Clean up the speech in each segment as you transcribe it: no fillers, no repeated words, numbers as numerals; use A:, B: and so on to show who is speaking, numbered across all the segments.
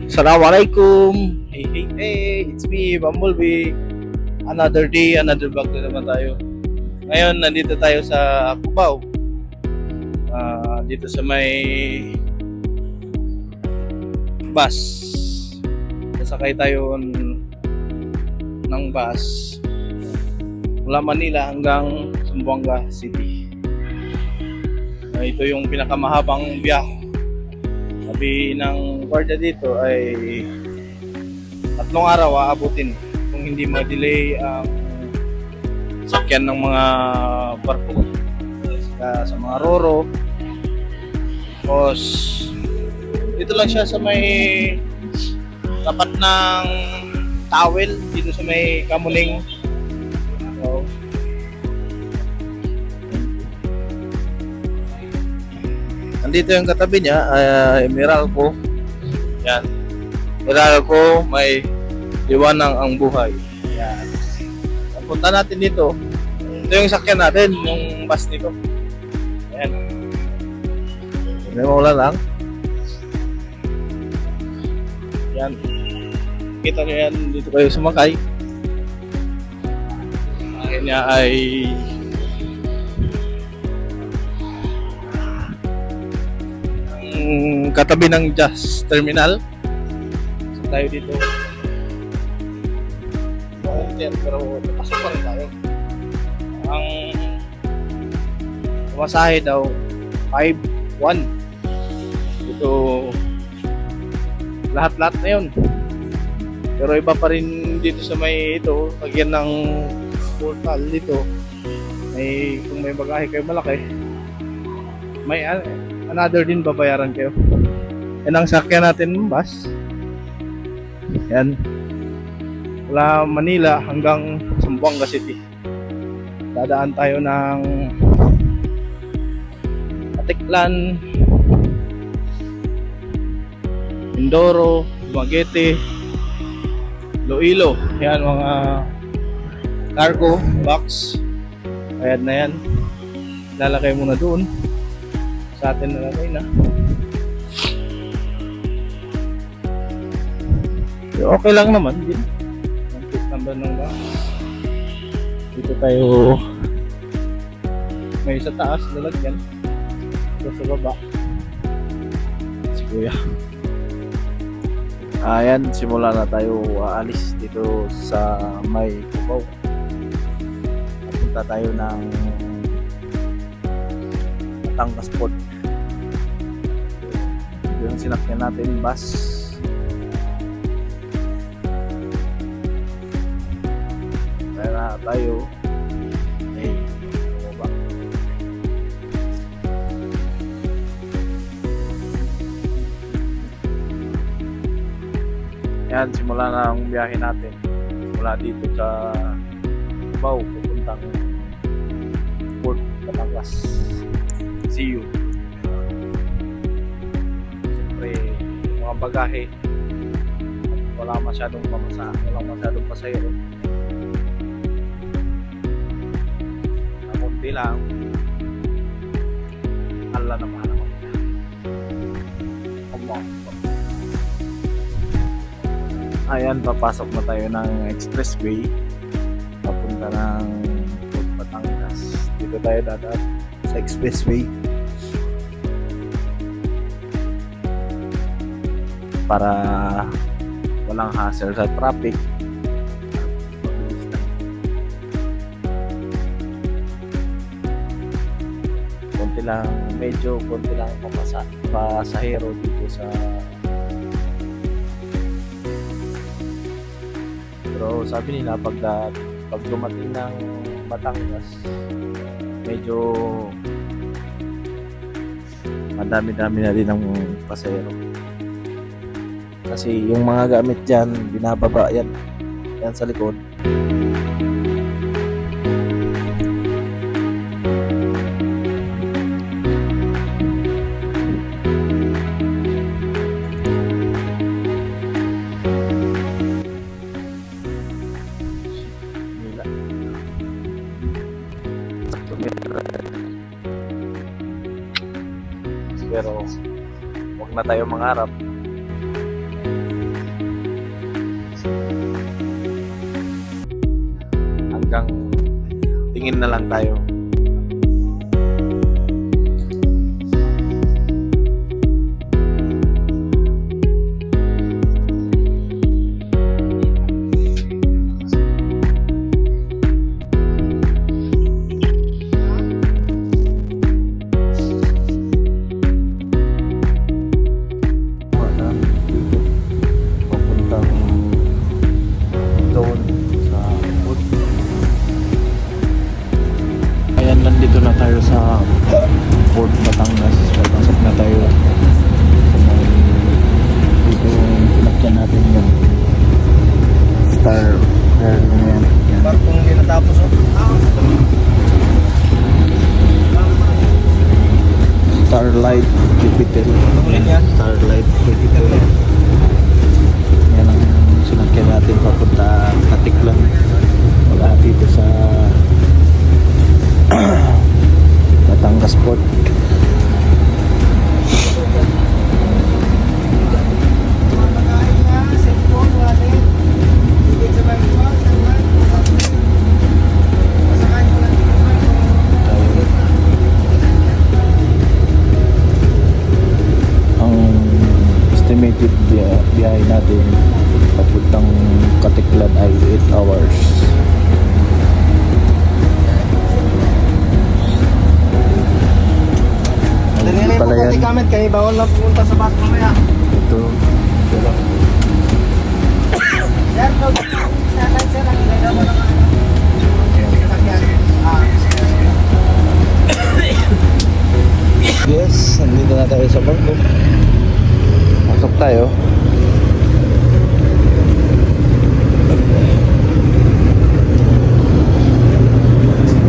A: Assalamualaikum. Hey, hey, hey. It's me, Bumblebee. Another day, another vlog na naman tayo. Ngayon, nandito tayo sa Cubao. Dito sa may bus. Sasakay tayo ng bus mula Manila hanggang Zamboanga City. Ito yung pinakamahabang biyahe. Sabi ng guardia dito ay 3 araw aabutin kung hindi ma-delay ang sakyan ng mga barko sa mga roro. Tapos dito lang siya sa may tapat ng towel dito sa may Kamuning. So, andito yung katabi niya, Meralco. Yan. Meralco, may liwanag ang buhay. Yan. Punta natin dito. Ito yung sakyan natin, yung bus nito. Yan. May mawala lang. Yan. Kita nyo yan, dito kayo sumakay. Akin niya ay katabi ng Jazz Terminal. So, tayo dito. Pero pasok pa rin tayo. Ang pumasahe daw 5-1. Ito lahat-lahat na yun. Pero iba pa rin dito sa may ito, lagyan ng portal dito. Kung may bagahe kayo malaki, may another din babayaran kayo. Yan ang sakyan natin ng bus. Yan. Mula Manila hanggang Zamboanga City. Dadaan tayo ng Atiklan, Mindoro, Dumaguete, Iloilo. Yan mga cargo box. Ayan na yan. Lalakay muna doon. Sa atin nalagay na. So, okay lang naman din. Ang tip number ng ba. Dito tayo may sa taas lalagyan. Ito sa baba. Si Kuya. Ayan, simula na tayo aalis dito sa may Cubao. Punta tayo ng Batangas Port. Yung sinakyan natin bus. Kaya na tayo ay bumaba. Yan, simula na ang biyahe natin mula dito sa Cubao pupuntang Port Batangas. See you. Siyempre, yung mga bagahe wala masyadong pasahero. Nakunti lang. Ala naman ako. Ayan, papasok na tayo ng expressway papunta ng Port Batangas. Dito tayo dadaan sa expressway para walang hassle sa traffic. Konti lang pasahero dito sa, pero sabi nila pag dumating ng Batangas medyo madami-dami na din ang pasahero kasi yung mga gamit dyan binababa yan sa likod. Pero huwag na tayo mangarap
B: talagang tingin na lang tayo. Papuntang doon sa food. Ayan, nandito na tayo sa Port Batangas. Papasok na tayo sa may dito yung sinakyan natin yung Star Air na yan.
A: Barkong hindi natapos oh.
B: Starlight Capital. Starlight Capital. Yan ang sinakyan natin papunta Katiklan. Wala dito sa Batangas Port. Ang estimated biyahe natin papuntang Katiklan ay 8 hours. Hindi pala yan.
A: Gamit kayo, bawal na pumunta sa bus mamaya.
B: Ito. Ito lang. Yes, nandito na tayo sa barko. Pasok tayo.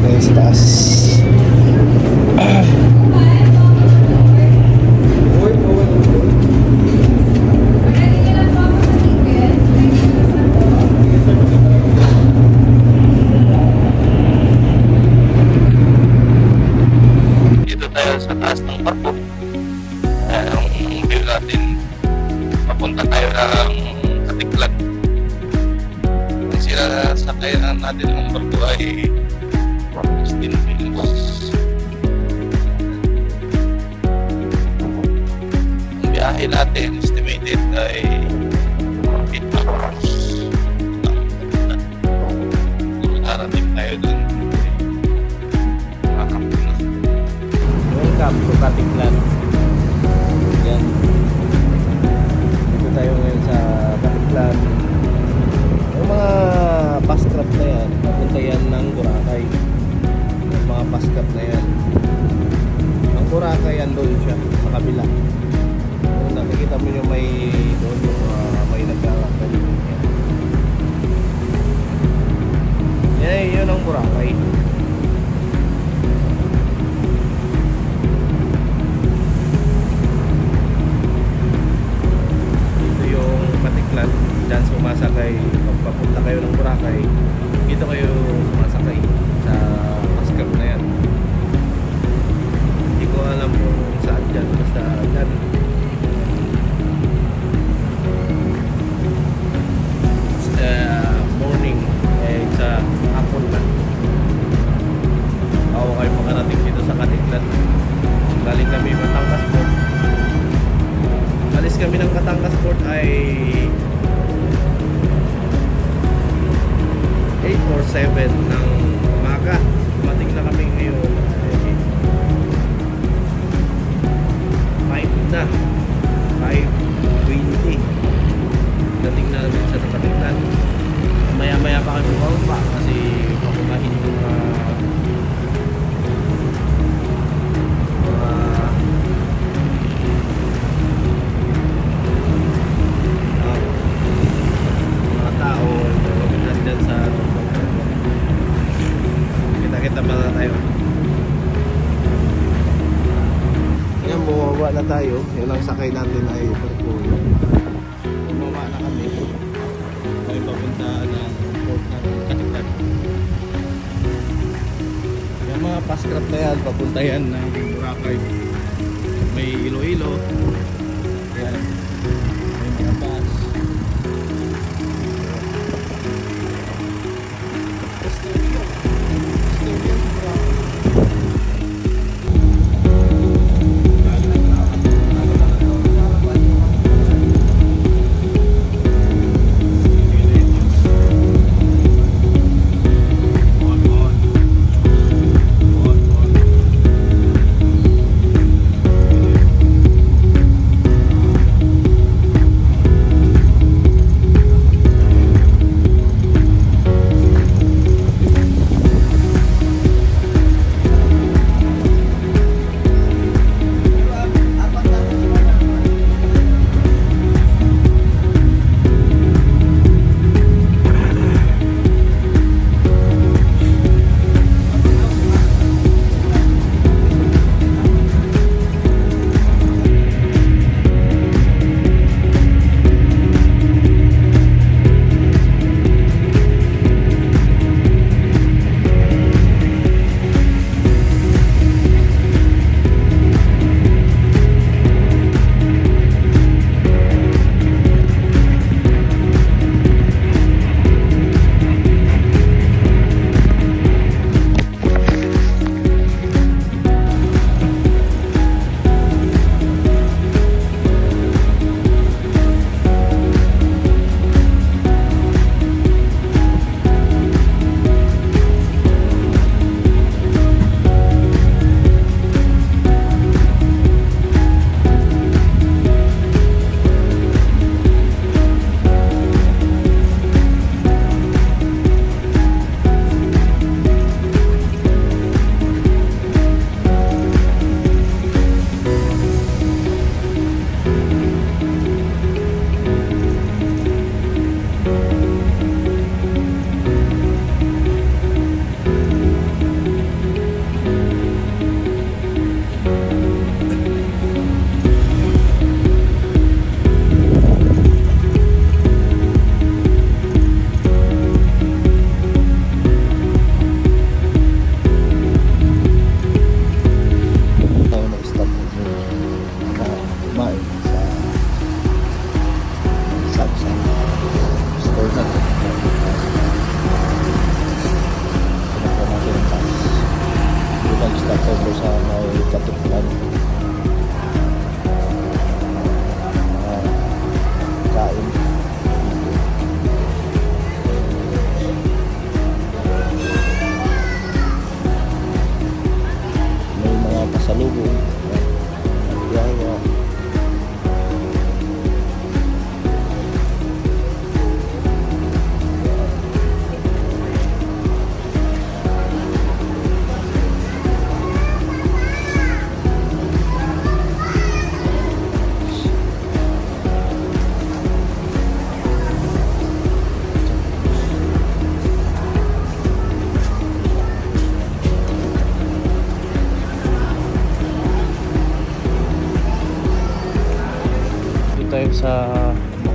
B: Tayo sa taas. Dito tayo sa taas ng barko. Ang view natin, papunta tayo ng Katiklan. Ang sinasakay natin ng barko ay 16 minutes. Ang biyahe natin estimated ay 8 hours. Darating tayo dun. Welcome to Katiklan. Yan. Dito tayo ngayon sa Katiklan. Yung mga bus trap na yan, papunta yan ng Boracay. Yung mga bus trap na yan. Ang Boracay yan doon siya, sa kabila. Kung nakikita mo yung may doon yung may nagkakabali yan. Yan, yun ang Boracay. Diyan sumasakay, pagpapunta kayo ng Boracay, dito kayo sumasakay sa Pascap na yan. Hindi ko alam kung saan dyan, basta dyan. Morning, sa hapon na. Ako kayo makarating dito sa Katiklan. Galing kami Batangas Port. Alis kami ng Batangas Port ay 8 or 7 ng umaga. Dumating na kami ngayon ay 5 na, 5:20. Dating na namin sa Katiklan. Maya-maya pa kami bumaba kasi papunahin yung mga tao nandyan sa kita-kita pa na tayo. Yan, bumaba na tayo. Yung ang sakay natin ay Perpolo. Bumaba na kami. Kami papunta ng port ng Katiklan. Yung mga paskrap na yan, papunta yan ng Boracay. May Iloilo. Yan. May mga bus.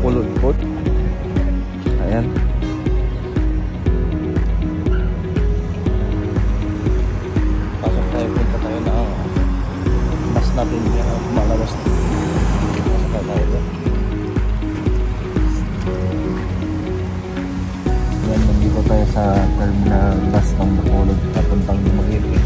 B: Bacolod Port. Ayan. Pasok tayo, punta tayo na bus natin malawas. Pasok tayo doon. Ayan, nandito tayo sa terminal bus ng Bacolod papuntang Dumaguete.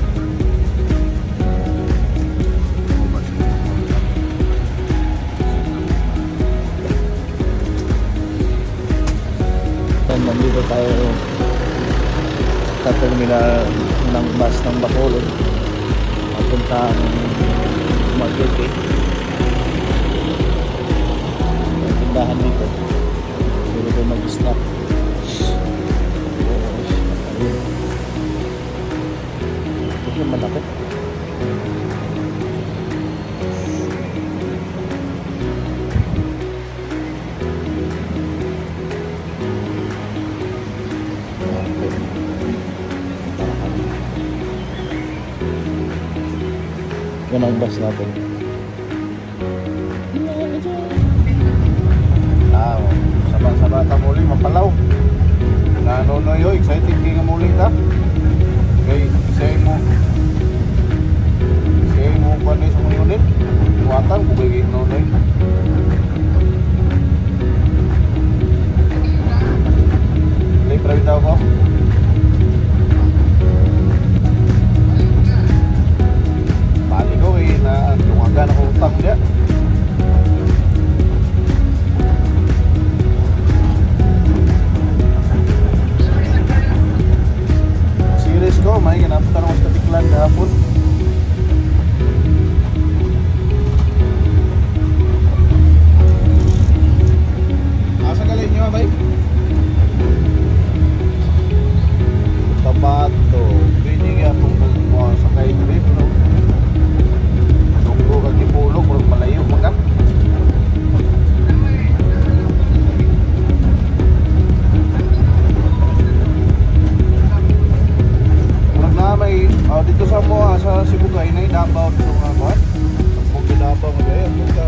B: Nandito tayo sa terminal ng bus ng Bacolod papuntang Dumaguete. May tindahan dito, pwede tayo mag-stop. Ito yung malapit. Yan ang bus natin.
C: Sa bata muli mapalaw. Na ano na yo, excited kay nga muli ta. Kay say mo pa ni sa mga unit. Tuwatan ko kay no na. Libre daw ko. Bali ko na tungagan ako utang dia. Serious ko, may ganapunta na ako sa Katiklan kahapon. Asa galing nyo, bay? Tabato, pwede nga itong sa kay trip, no? Tunggo kag ipulog, huwag malayo, magkat. May dito sa mo sa Sibugay na Davao dito nga ba? Kung Davao nga gaya punta.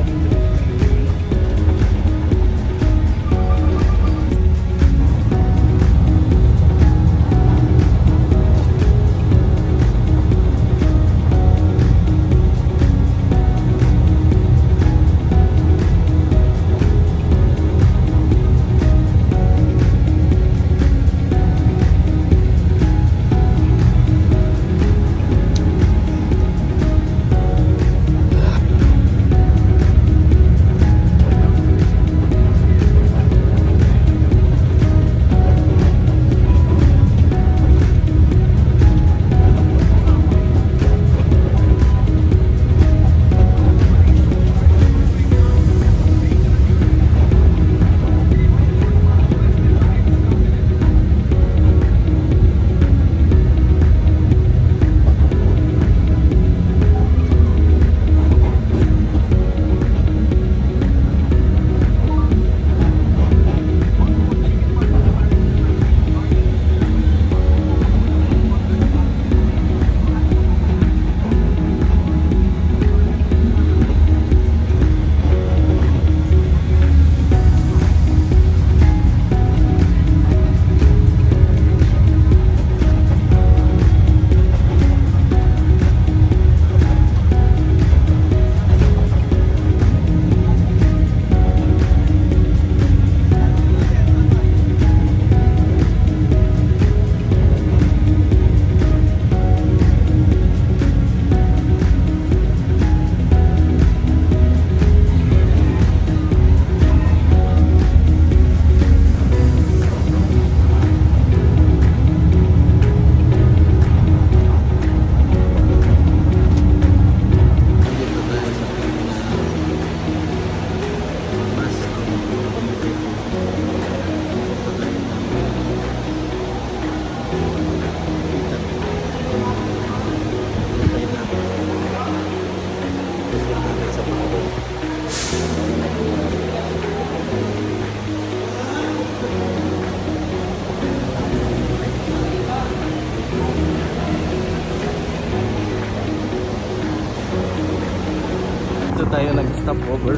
B: Dito tayo nag-stop over.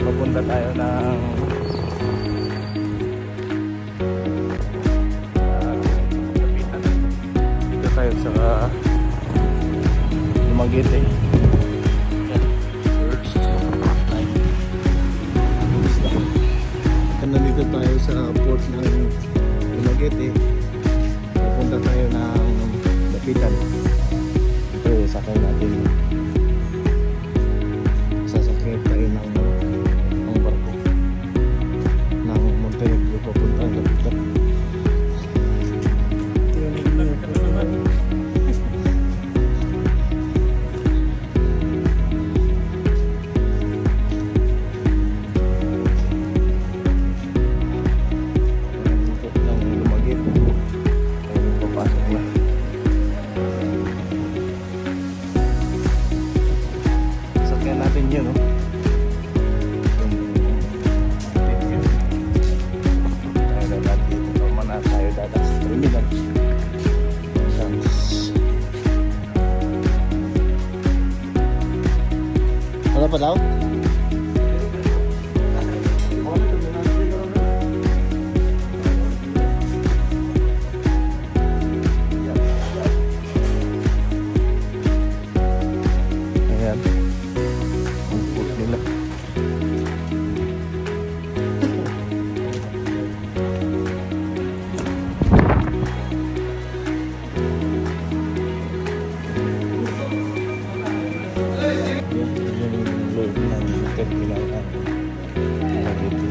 B: Papunta tayo ng Dumaguete. Nandito tayo sa port ng Dumaguete. Pupunta tayo ng Dapitan. Ito, sakay natin. Sasakay tayo ng barko ng Montenegro papunta ng Dapitan. Natin yun, no? Tayo na natin ito mana tayo dada sa terminal. Wala pa daw? Ayan. Nila. Yung loob ng terminal ng Dumaguete.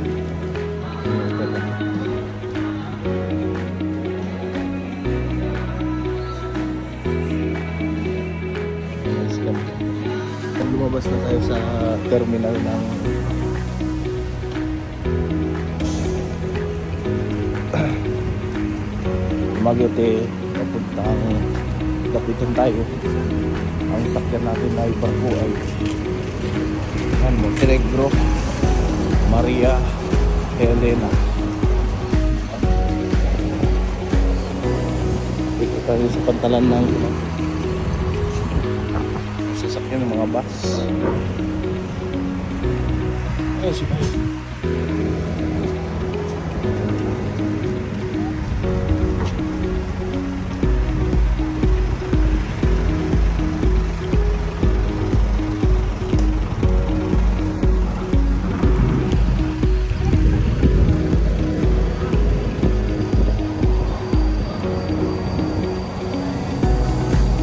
B: Lumabas na tayo sa terminal ng Dumaguete. Papuntang Dapitan tayo. Ang sakyan natin na barko ay Montenegro, Maria Helena. Dito tayo sa pantalan ng sasakyan ng mga bus. Ay, sige.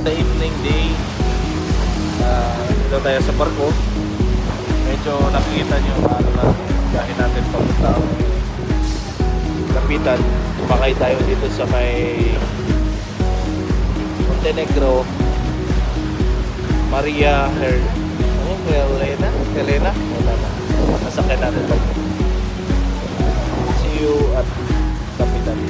B: The evening day, dito tayo sa barko. Medyo nakikita nyo ano na gahin natin papunta Dapitan. Kumakay tayo dito sa may Montenegro, Maria Helena. Wala na. Nasakay natin barko. See you at Dapitan.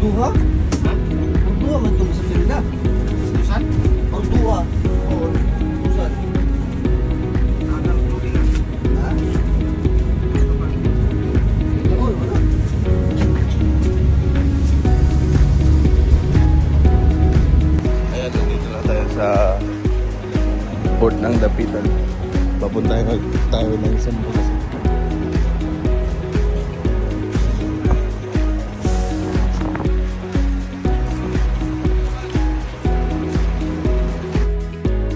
D: Dua? Dua man itong sa Pinda. Susan? O dua. O Susan. Anong tuloy ha? Oo, wala.
B: Ayan, nandito na tayo sa port ng Dapitan. Papunta tayo ng isang bukas.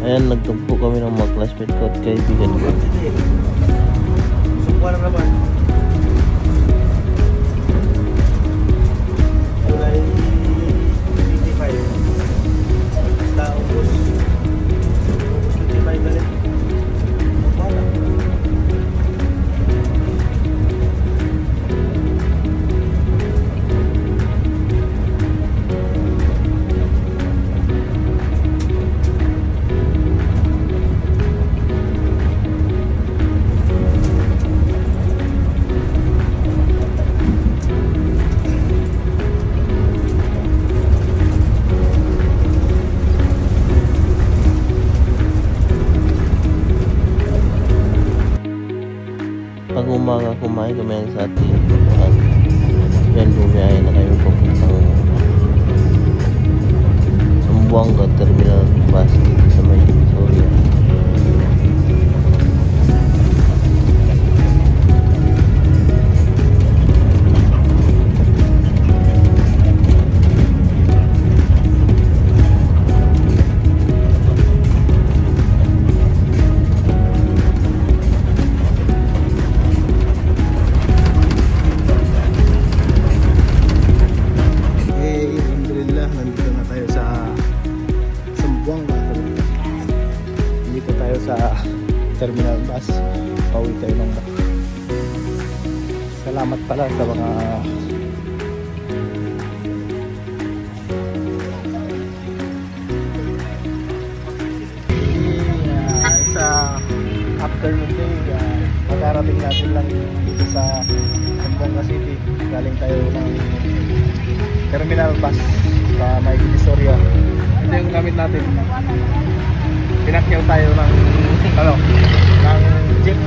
B: Ayan, nagtagpo kami ng mga classmate ko at kaibigan ko.
D: Sukuha na naman. July 25. Basta August 25 balik. Wala.
B: sasamahin kami sa ating at yan bumiyahe na kayo papuntang Zamboanga Terminal Bus dito sa may Divisoria.
A: Alhamdulillah, nandito na tayo sa Zamboanga. Nandito tayo sa terminal bus. Pauwi tayo ng salamat pala sa mga it's afternoon day. Magarating natin lang dito sa Zamboanga City. Galing tayo ng terminal bus sa may Divisoria. Ito yung gamit natin. Pinakyaw tayo ng ng jeep.